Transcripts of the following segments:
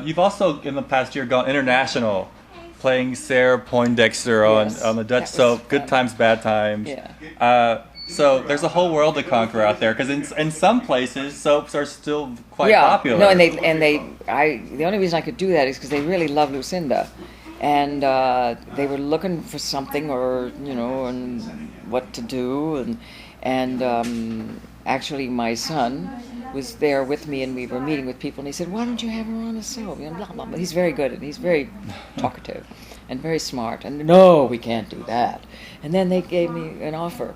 You've also, in the past year, gone international, playing Sarah Poindexter on the Dutch soap Good Times, Bad Times. Yeah. So there's a whole world to conquer out there, because in some places soaps are still quite popular. No, the only reason I could do that is because they really love Lucinda, and they were looking for something, or and what to do, and actually my son was there with me, and we were meeting with people, and he said, "Why don't you have her on a soap?" Blah, blah, blah. He's very good, and he's very talkative, and very smart. And no, we can't do that. And then they gave me an offer.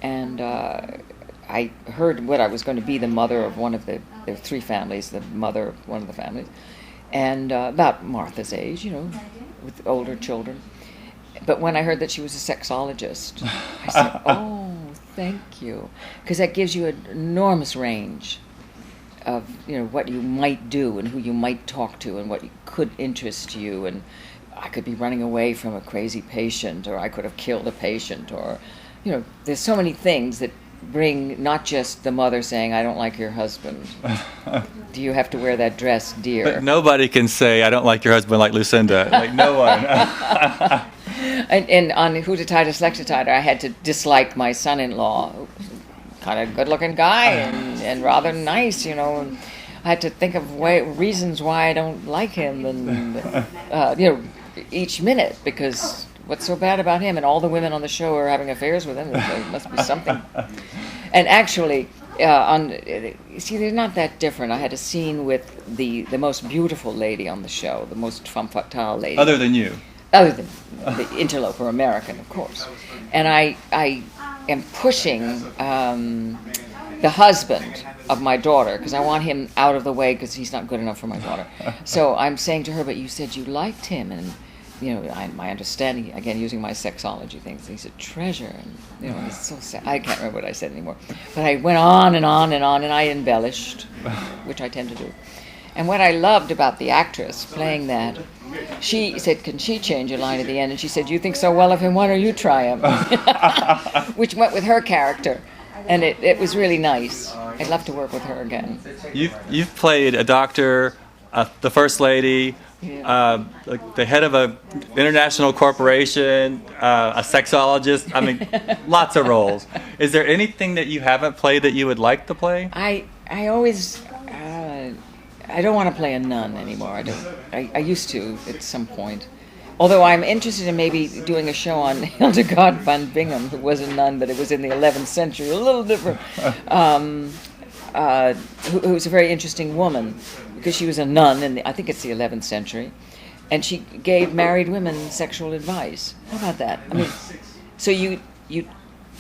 And I heard what I was going to be the mother of one of there were 3 families, the mother of one of the families, and about Martha's age, with older children. But when I heard that she was a sexologist, I said, "Oh, thank you," because that gives you an enormous range of what you might do and who you might talk to and what could interest you. And I could be running away from a crazy patient, or I could have killed a patient, or there's so many things that bring not just the mother saying, "I don't like your husband." Do you have to wear that dress, dear? But nobody can say, "I don't like your husband," like Lucinda. Like, no one. And on GOEDE TIJDEN SLECHTE TIJDEN, I had to dislike my son-in-law, kind of good-looking guy and rather nice, And I had to think of reasons why I don't like him, and each minute, because what's so bad about him? And all the women on the show are having affairs with him. There must be something. And actually, they're not that different. I had a scene with the most beautiful lady on the show, the most femme fatale lady. Other than you. Other than the interloper American, of course. And I am pushing the husband of my daughter, because I want him out of the way, because he's not good enough for my daughter. So I'm saying to her, "But you said you liked him," and my understanding, again, using my sexology things, he's a treasure, and it's so sad. I can't remember what I said anymore. But I went on and on and on, and I embellished, which I tend to do. And what I loved about the actress playing that, she said, "Can she change a line at the end?" And she said, "You think so well of him, why don't you try him?" Which went with her character, and it was really nice. I'd love to work with her again. You've played a doctor, the first lady, like the head of an international corporation, a sexologist. I mean, lots of roles. Is there anything that you haven't played that you would like to play? I always I don't want to play a nun anymore. I used to at some point. Although I'm interested in maybe doing a show on Hildegard von Bingen, who was a nun, but it was in the 11th century, a little different. Who was a very interesting woman, because she was a nun, and I think it's the 11th century, and she gave married women sexual advice. How about that? I mean, so you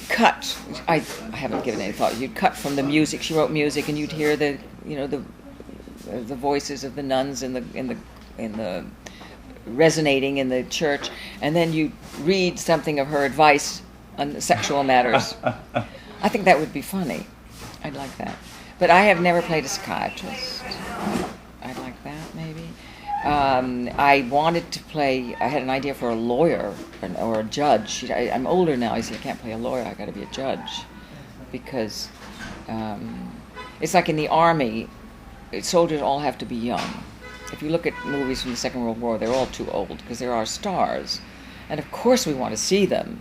cut. I haven't given any thought. You'd cut from the music. She wrote music, and you'd hear the voices of the nuns in the resonating in the church, and then you read something of her advice on sexual matters. I think that would be funny. I'd like that. But I have never played a psychiatrist. I'd like that, maybe. I wanted to play, I had an idea for a lawyer or a judge. I'm older now. I said, I can't play a lawyer. I got to be a judge. Because it's like in the army, soldiers all have to be young. If you look at movies from the Second World War, they're all too old because they're our stars. And of course we want to see them.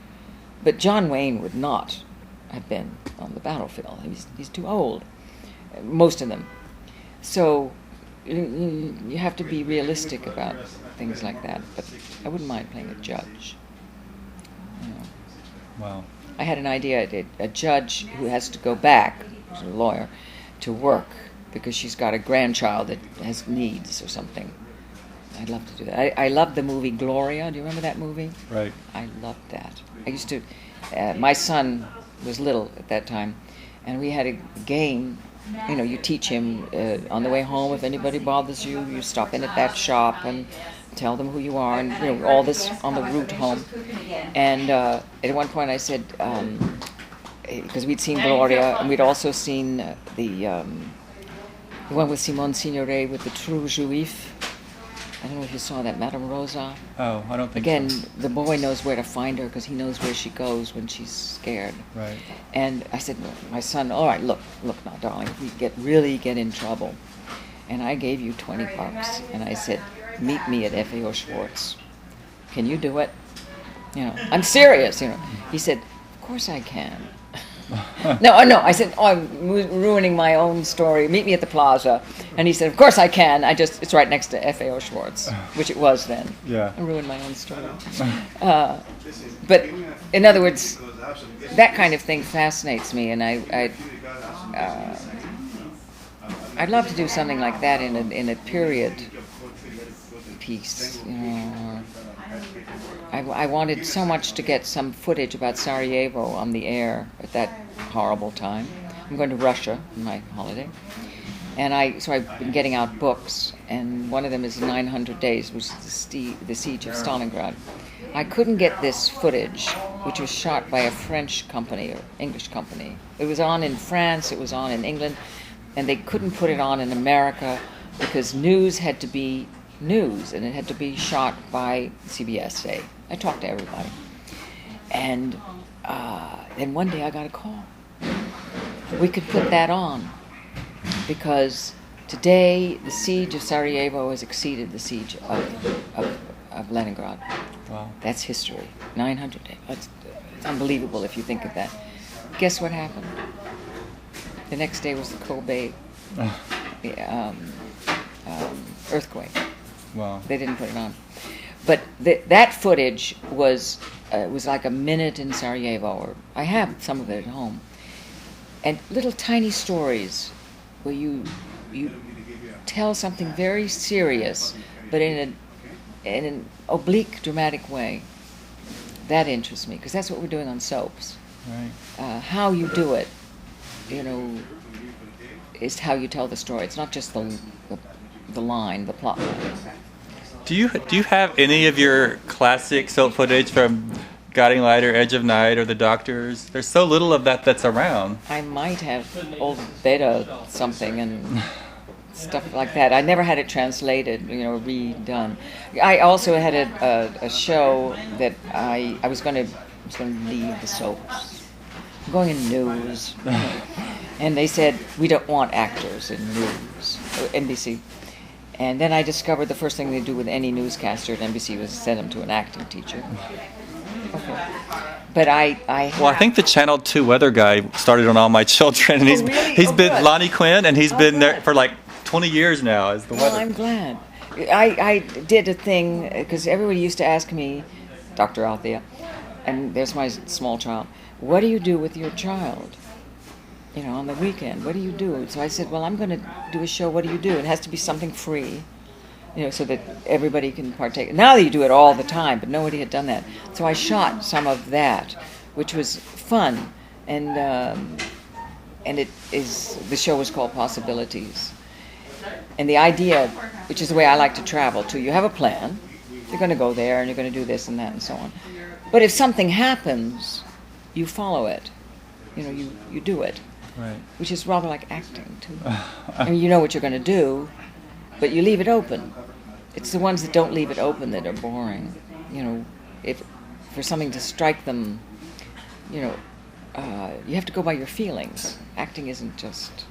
But John Wayne would not have been on the battlefield. He's too old, most of them. So you have to be realistic about things like that. But I wouldn't mind playing a judge. Wow. I had an idea, a judge who has to go back, a lawyer, to work because she's got a grandchild that has needs or something. I'd love to do that. I loved the movie Gloria. Do you remember that movie? Right. I loved that. I used to, my son was little at that time, and we had a game. You teach him on the way home, if anybody bothers you, you stop in at that shop and tell them who you are, and all this on the route home. And at one point I said, because we'd seen Gloria, and we'd also seen the one with Simone Signoret with the True Juif. I don't know if you saw that, Madame Rosa. Oh, I don't think Again, so. the boy knows where to find her because he knows where she goes when she's scared. Right. And I said, my son, all right, look now, darling, if we really get in trouble. and I gave you $20, and I said, meet me at FAO Schwartz. Can you do it? You know, I'm serious, you know. He said, of course I can. No, I said, oh, I'm ruining my own story. Meet me at the plaza. And he said, of course I can. It's right next to FAO Schwartz, which it was then. Yeah. I ruined my own story. But in other words, that kind of thing fascinates me, and I'd love to do something like that in a period piece. You know, I wanted so much to get some footage about Sarajevo on the air at that horrible time. I'm going to Russia on my holiday, and so I've been getting out books, and one of them is 900 Days, which is the siege of Stalingrad. I couldn't get this footage, which was shot by a French company or English company. It was on in France, it was on in England, and they couldn't put it on in America because news had to be news, and it had to be shot by CBS, say. I talked to everybody. And then one day I got a call. We could put that on because today the siege of Sarajevo has exceeded the siege of Leningrad. Wow. That's history. 900 days. It's unbelievable if you think of that. Guess what happened? The next day was the Kobe earthquake. Wow. They didn't put it on. But that footage was like a minute in Sarajevo, or I have some of it at home. And little tiny stories where you tell something very serious, but in an oblique, dramatic way. That interests me, because that's what we're doing on soaps. Right. How you do it, you know, is how you tell the story. It's not just the line, the plot line. Do you have any of your classic soap footage from Guiding Light or Edge of Night or The Doctors? There's so little of that that's around. I might have old beta something and stuff like that. I never had it translated, you know, redone. I also had a show that I was going to leave the soaps. I'm going in news. And they said, we don't want actors in news, NBC. And then I discovered the first thing they do with any newscaster at NBC was send them to an acting teacher. Okay. But I think the Channel 2 weather guy started on All My Children, and he's been good. Lonnie Quinn, and he's been there for like 20 years now as the weather. Well, I'm glad. I did a thing, because everybody used to ask me, Dr. Althea, and there's my small child, what do you do with your child? You know, on the weekend, what do you do? So I said, well, I'm going to do a show, what do you do? It has to be something free, you know, so that everybody can partake. Now you do it all the time, but nobody had done that. So I shot some of that, which was fun, and the show was called Possibilities. And the idea, which is the way I like to travel too, you have a plan, you're going to go there, and you're going to do this and that and so on. But if something happens, you follow it. You know, you do it. Right. Which is rather like acting too. I mean, you know what you're going to do, but you leave it open. It's the ones that don't leave it open that are boring. You know, if for something to strike them, you know, you have to go by your feelings. Acting isn't just.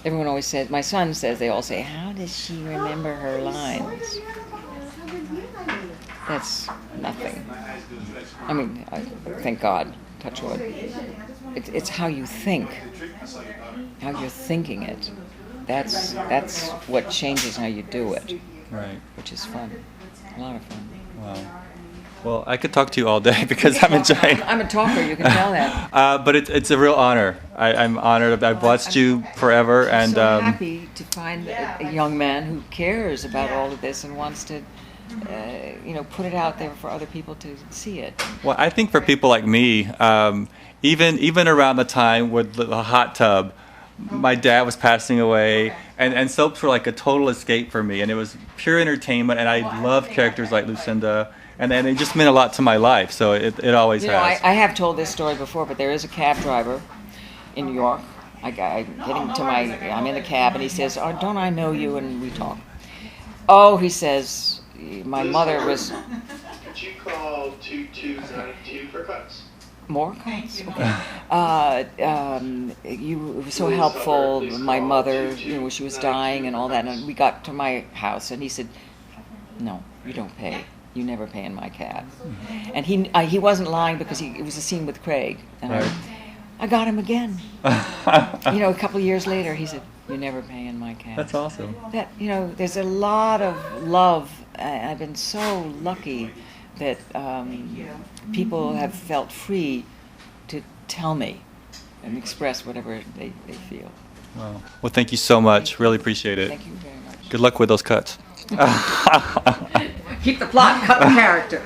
Everyone always says. My son says they all say, "How does she remember her lines?" That's nothing. I mean, thank God. Touch wood. It's how you think, how you're thinking it. That's what changes how you do it. Right. Which is fun, a lot of fun. Wow. Well, I could talk to you all day because I'm enjoying. I'm a talker, you can tell that. But it's a real honor. I'm honored. I've watched you forever, and so happy to find a young man who cares about all of this and wants to. You know, put it out there for other people to see it. Well, I think for people like me, even around the time with the hot tub, my dad was passing away, and soaps were like a total escape for me, and it was pure entertainment, and I loved characters like Lucinda, and it just meant a lot to my life, so it always you know, has. I have told this story before, but there is a cab driver in New York. I'm in the cab, and he says, "Oh, don't I know you?" And we talk. Oh, he says, my mother was. Could you call 2292 for cuts? More cuts? Okay. You were so helpful. My mother, when she was dying and all that, and we got to my house, and he said, "No, you don't pay. You never pay in my cab." Mm-hmm. And he wasn't lying, because it was a scene with Craig, and Right. I got him again. A couple of years later, he said, "You never pay in my cab." That's awesome. That there's a lot of love. I've been so lucky that people have felt free to tell me and express whatever they feel. Wow. Well, thank you so much. Really appreciate it. Thank you very much. Good luck with those cuts. Keep the plot, cut the character.